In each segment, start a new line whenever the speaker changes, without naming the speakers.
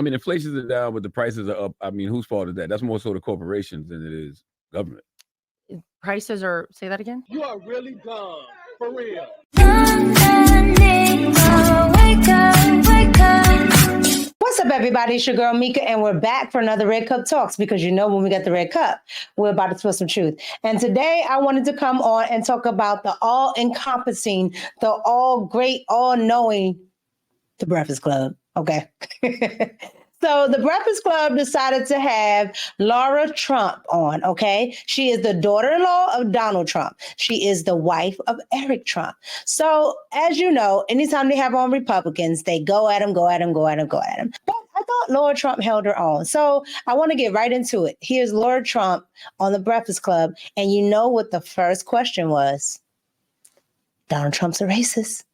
I mean, inflation is down, but the prices are up. I mean, whose fault is that? That's more so the corporations than it is government.
Prices are, say that again?
You are really dumb, for real.
What's up, everybody? It's your girl, Mika, and we're back for another Red Cup Talks because you know when we get the Red Cup, we're about to spill some truth. And today I wanted to come on and talk about the all-encompassing, the all-great, all-knowing, The Breakfast Club, okay? So the Breakfast Club decided to have LAURATRUMP on, okay? She is the daughter-in-law of Donald Trump. She is the wife of Eric Trump. So as you know, anytime they have on Republicans, they go at them. But I thought LAURATRUMP held her own. So I want to get right into it. Here's LAURATRUMP on the Breakfast Club. And you know what the first question was? Donald Trump's a racist.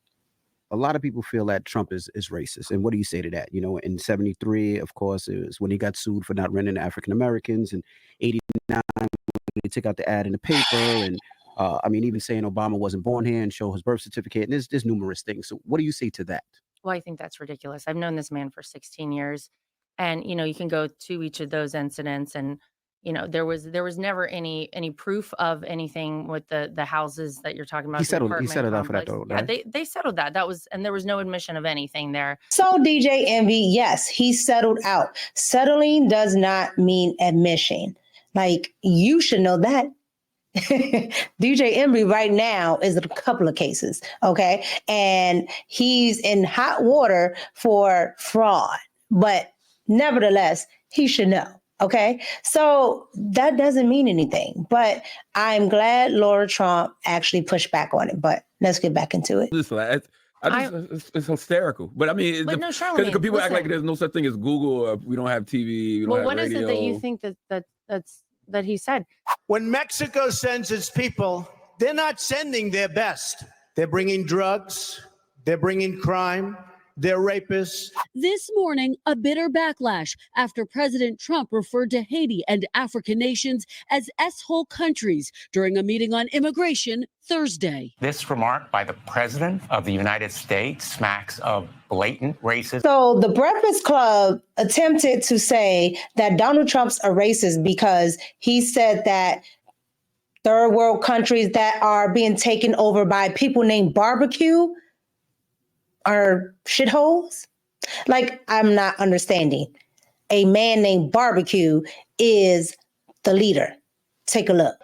A lot of people feel that Trump is racist. And what do you say to that? You know, in 73, of course, it was when he got sued for not renting to African Americans. And 89, they took out the ad in the paper. And I mean, even saying Obama wasn't born here and show his birth certificate. And there's numerous things. So what do you say to that?
Well, I think that's ridiculous. I've known this man for 16 years. And, you know, you can go to each of those incidents and, you know, there was never any proof of anything with the houses that you're talking about.
He settled out for that, though.
Yeah,
right?
they settled that. And there was no admission of anything there.
So DJ Envy, yes, he settled out. Settling does not mean admission. Like, you should know that. DJ Envy right now is in a couple of cases, okay? And he's in hot water for fraud. But nevertheless, he should know. Okay, so that doesn't mean anything, but I'm glad LAURATRUMP actually pushed back on it. But let's get back into it.
It's hysterical. But I mean,
but no, Charlamagne,
because people act like there's no such thing as Google, or we don't have TV, we don't have radio.
What is it that you think that he said?
When Mexico sends its people, they're not sending their best. They're bringing drugs, they're bringing crime, they're rapists.
This morning, a bitter backlash after President Trump referred to Haiti and African nations as S-hole countries during a meeting on immigration Thursday.
This remark by the President of the United States smacks of blatant racism.
So the Breakfast Club attempted to say that Donald Trump's a racist because he said that third world countries that are being taken over by people named Barbecue are shitholes? Like, I'm not understanding. A man named Barbecue is the leader. Take a look.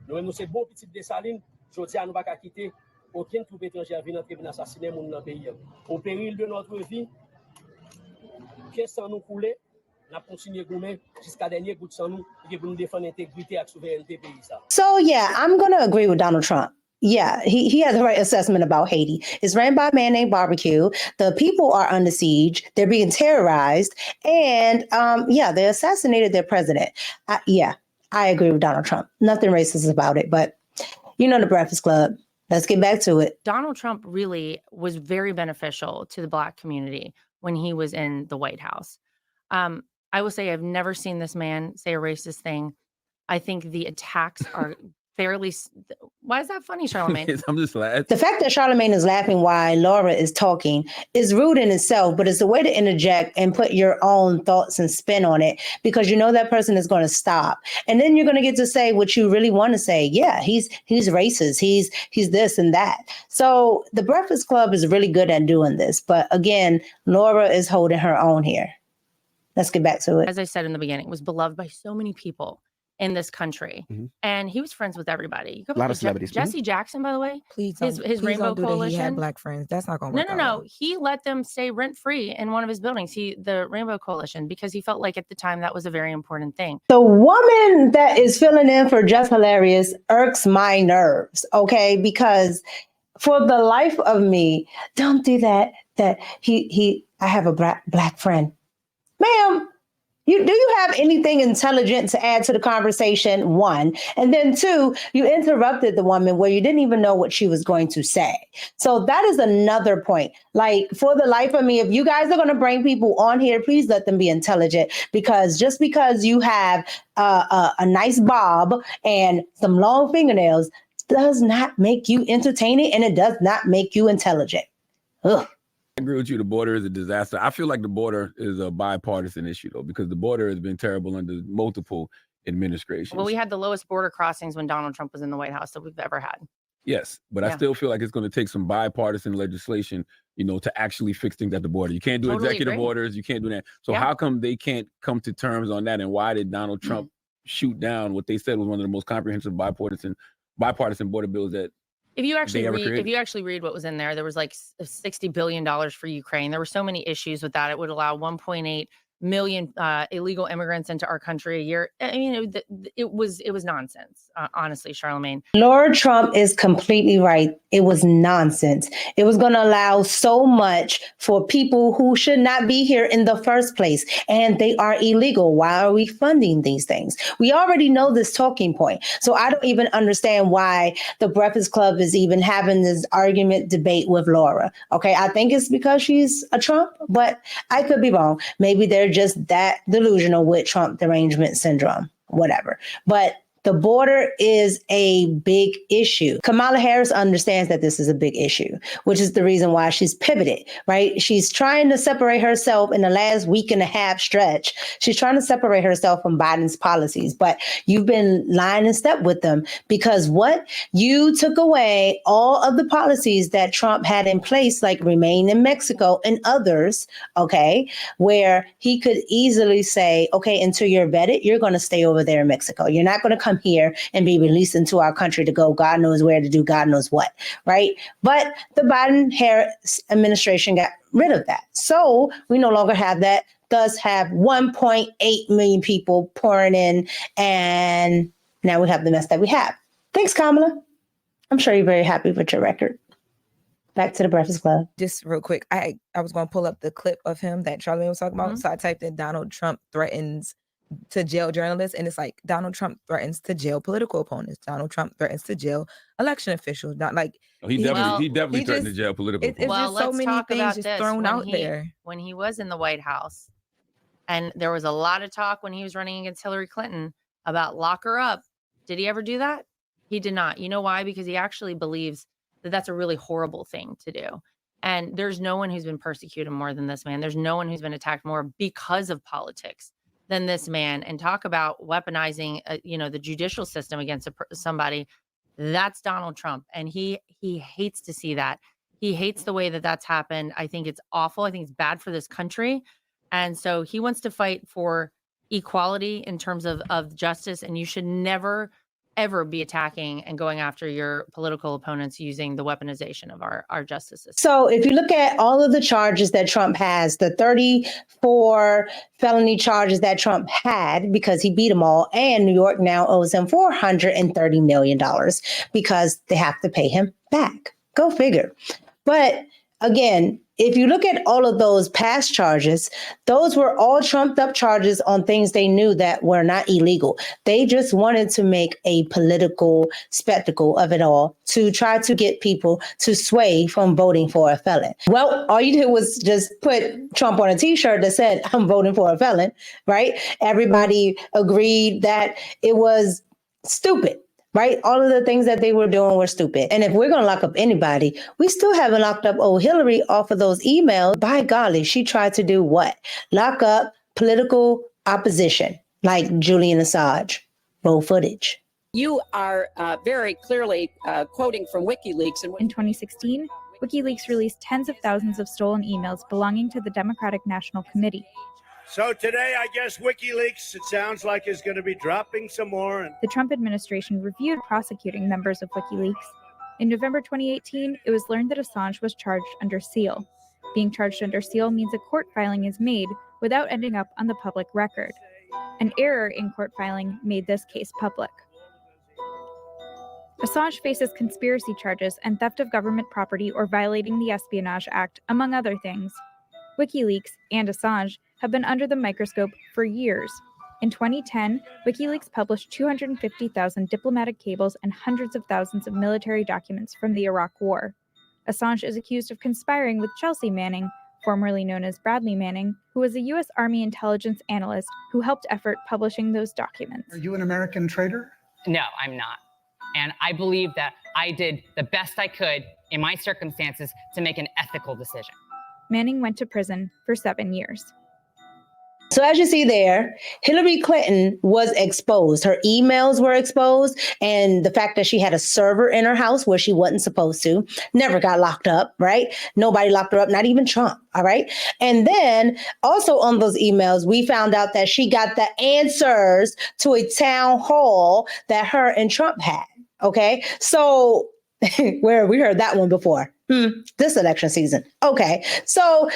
Nous c'est beau petit Dessalines, jodi nous pas quitter aucun troupe étranger venir entrer venir assassiner moun dans pays. Au péril de notre vie, qu'est-ce sans nous couler, n'a continuer goumer jusqu'à dernier goutte sans nous pour nous défendre l'intégrité et la souveraineté pays ça.
So yeah, I'm going to agree with Donald Trump. Yeah, he has the right assessment about Haiti. It's ran by a man named Barbecue. The people are under siege. They're being terrorized. And they assassinated their president. I agree with Donald Trump. Nothing racist about it. But you know the Breakfast Club. Let's get back to it.
Donald Trump really was very beneficial to the Black community when he was in the White House. I will say I've never seen this man say a racist thing. I think the attacks are fairly... Why is that funny, Charlamagne?
I'm just laughing.
The fact that Charlamagne is laughing while Laura is talking is rude in itself, but it's a way to interject and put your own thoughts and spin on it because you know that person is going to stop. And then you're going to get to say what you really want to say. Yeah, he's racist. He's this and that. So the Breakfast Club is really good at doing this. But again, Laura is holding her own here. Let's get back to it.
As I said in the beginning, was beloved by so many people in this country. Mm-hmm. And he was friends with everybody.
A lot of celebrities.
Jesse Jackson, by the way,
his
Rainbow Coalition.
He had Black friends. That's not going to work.
No. He let them stay rent-free in one of his buildings, the Rainbow Coalition, because he felt like at the time that was a very important thing.
The woman that is filling in for Just Hilarious irks my nerves, okay? Because for the life of me, don't do that. I have a black friend. Ma'am, do you have anything intelligent to add to the conversation? One. And then two, you interrupted the woman where you didn't even know what she was going to say. So that is another point. Like, for the life of me, if you guys are going to bring people on here, please let them be intelligent, because just because you have a nice bob and some long fingernails does not make you entertaining, and it does not make you intelligent. Ugh.
I agree with you. The border is a disaster. I feel like the border is a bipartisan issue, though, because the border has been terrible under multiple administrations.
Well, we had the lowest border crossings when Donald Trump was in the White House that we've ever had.
Yes, but
Yeah.
I still feel like it's going to take some bipartisan legislation, to actually fix things at the border. You can't do
Totally
executive
agree.
orders. You can't do that. So
Yeah.
how come they can't come to terms on that? And why did Donald Trump shoot down what they said was one of the most comprehensive bipartisan border bills that
If you actually
ever
read,
created?
if you actually read what was in there, there was like $60 billion for Ukraine. There were so many issues with that. It would allow 1.8 million illegal immigrants into our country a year. I mean, it was nonsense, honestly, Charlamagne.
Laura Trump is completely right. It was nonsense. It was going to allow so much for people who should not be here in the first place, and they are illegal. Why are we funding these things? We already know this talking point. So I don't even understand why the Breakfast Club is even having this argument debate with Laura. Okay, I think it's because she's a Trump, but I could be wrong. Maybe they're just that delusional with Trump derangement syndrome, whatever. But the border is a big issue. Kamala Harris understands that this is a big issue, which is the reason why she's pivoted, right? She's trying to separate herself in the last week and a half stretch. She's trying to separate herself from Biden's policies, but you've been lying in step with them, because what? You took away all of the policies that Trump had in place, like Remain in Mexico and others, okay, where he could easily say, okay, until you're vetted, you're going to stay over there in Mexico. You're not going to come here and be released into our country to go God knows where to do God knows what, right? But the Biden-Harris administration got rid of that. So we no longer have that, thus have 1.8 million people pouring in, and now we have the mess that we have. Thanks, Kamala. I'm sure you're very happy with your record. Back to the Breakfast Club.
Just real quick, I was going to pull up the clip of him that Charlamagne was talking about. So I typed in Donald Trump threatens to jail journalists, and it's like Donald Trump threatens to jail political opponents. Donald Trump threatens to jail election officials. Not like
he definitely threatened to jail political
it's
opponents.
just so many things just thrown out there.
When he was in the White House, and there was a lot of talk when he was running against Hillary Clinton about lock her up. Did he ever do that? He did not. You know why? Because he actually believes that that's a really horrible thing to do. And there's no one who's been persecuted more than this man. There's no one who's been attacked more because of politics than this man. And talk about weaponizing, the judicial system against somebody. That's Donald Trump. And he hates to see that. He hates the way that that's happened. I think it's awful. I think it's bad for this country. And so he wants to fight for equality in terms of justice. And you should never, ever be attacking and going after your political opponents using the weaponization of our justice system.
So if you look at all of the charges that Trump has, the 34 felony charges that Trump had, because he beat them all, and New York now owes him $430 million because they have to pay him back. Go figure. But again, if you look at all of those past charges, those were all trumped up charges on things they knew that were not illegal. They just wanted to make a political spectacle of it all to try to get people to sway from voting for a felon. Well, all you did was just put Trump on a t-shirt that said, I'm voting for a felon, right? Everybody agreed that it was stupid. Right? All of the things that they were doing were stupid. And if we're going to lock up anybody, we still haven't locked up old Hillary off of those emails. By golly, she tried to do what? Lock up political opposition, like Julian Assange. Roll footage.
You are very clearly quoting from WikiLeaks.
In 2016, WikiLeaks released tens of thousands of stolen emails belonging to the Democratic National Committee.
So today, I guess WikiLeaks, it sounds like, is going to be dropping some more.
The Trump administration reviewed prosecuting members of WikiLeaks. In November 2018, it was learned that Assange was charged under seal. Being charged under seal means a court filing is made without ending up on the public record. An error in court filing made this case public. Assange faces conspiracy charges and theft of government property or violating the Espionage Act, among other things. WikiLeaks and Assange have been under the microscope for years. In 2010, WikiLeaks published 250,000 diplomatic cables and hundreds of thousands of military documents from the Iraq War. Assange is accused of conspiring with Chelsea Manning, formerly known as Bradley Manning, who was a U.S. Army intelligence analyst who helped effort publishing those documents.
Are you an American traitor?
No, I'm not. And I believe that I did the best I could in my circumstances to make an ethical decision.
Manning went to prison for 7 years.
So as you see there, Hillary Clinton was exposed. Her emails were exposed, and the fact that she had a server in her house where she wasn't supposed to, never got locked up, right? Nobody locked her up, not even Trump, all right? And then also on those emails, we found out that she got the answers to a town hall that her and Trump had, okay? So where we heard that one before. This election season. Okay. So,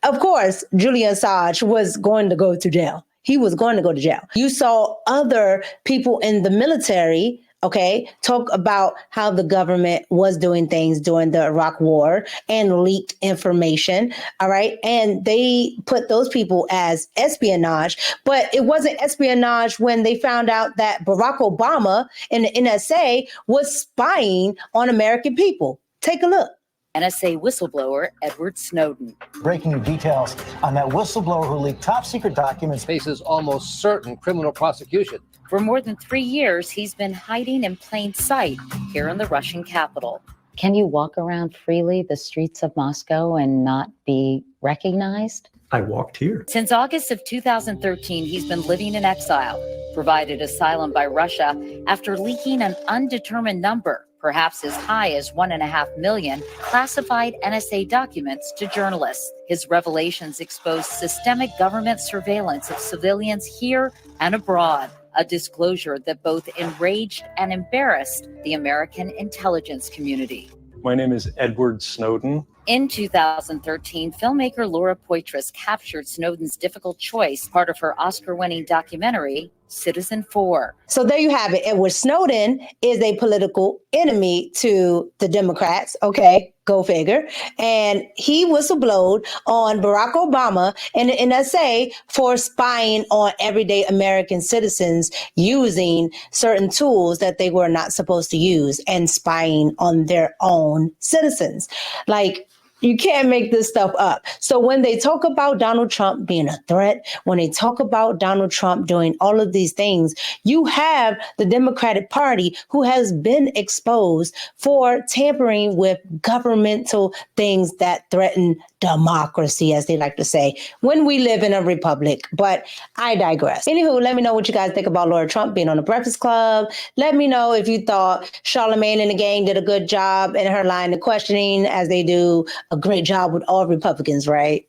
of course, Julian Assange was going to go to jail. He was going to go to jail. You saw other people in the military, okay, talk about how the government was doing things during the Iraq War and leaked information. All right. And they put those people as espionage, but it wasn't espionage when they found out that Barack Obama and the NSA was spying on American people. Take a look.
NSA whistleblower Edward Snowden.
Breaking details on that whistleblower who leaked top secret documents faces almost certain criminal prosecution.
For more than 3 years, he's been hiding in plain sight here in the Russian capital.
Can you walk around freely the streets of Moscow and not be recognized?
I walked here.
Since August of 2013, he's been living in exile, provided asylum by Russia after leaking an undetermined number, perhaps as high as 1.5 million, classified NSA documents to journalists. His revelations expose systemic government surveillance of civilians here and abroad, a disclosure that both enraged and embarrassed the American intelligence community.
My name is Edward Snowden.
In 2013, filmmaker Laura Poitras captured Snowden's difficult choice, part of her Oscar-winning documentary, Citizen 4.
So there you have it. Edward Snowden is a political enemy to the Democrats. Okay, go figure. And he whistleblowed on Barack Obama and the NSA for spying on everyday American citizens using certain tools that they were not supposed to use and spying on their own citizens. Like, you can't make this stuff up. So when they talk about Donald Trump being a threat, when they talk about Donald Trump doing all of these things, you have the Democratic Party who has been exposed for tampering with governmental things that threaten democracy, as they like to say, when we live in a republic. But I digress. Anywho, let me know what you guys think about Laura Trump being on the Breakfast Club. Let me know if you thought Charlamagne and the gang did a good job in her line of questioning, as they do a great job with all Republicans, right?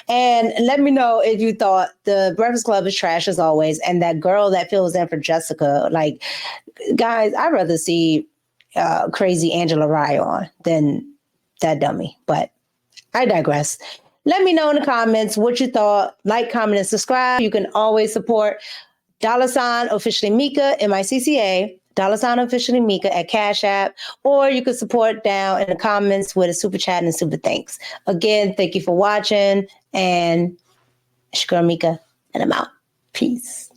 And let me know if you thought the Breakfast Club is trash as always, and that girl that fills in for Jessica, like, guys, I'd rather see crazy Angela Rye on than that dummy, but I digress. Let me know in the comments what you thought. Like, comment, and subscribe. You can always support $officially Micca, MICCA, $officially Micca at Cash App, or you can support down in the comments with a super chat and super thanks. Again, thank you for watching, and it's your girl Micca, and I'm out. Peace.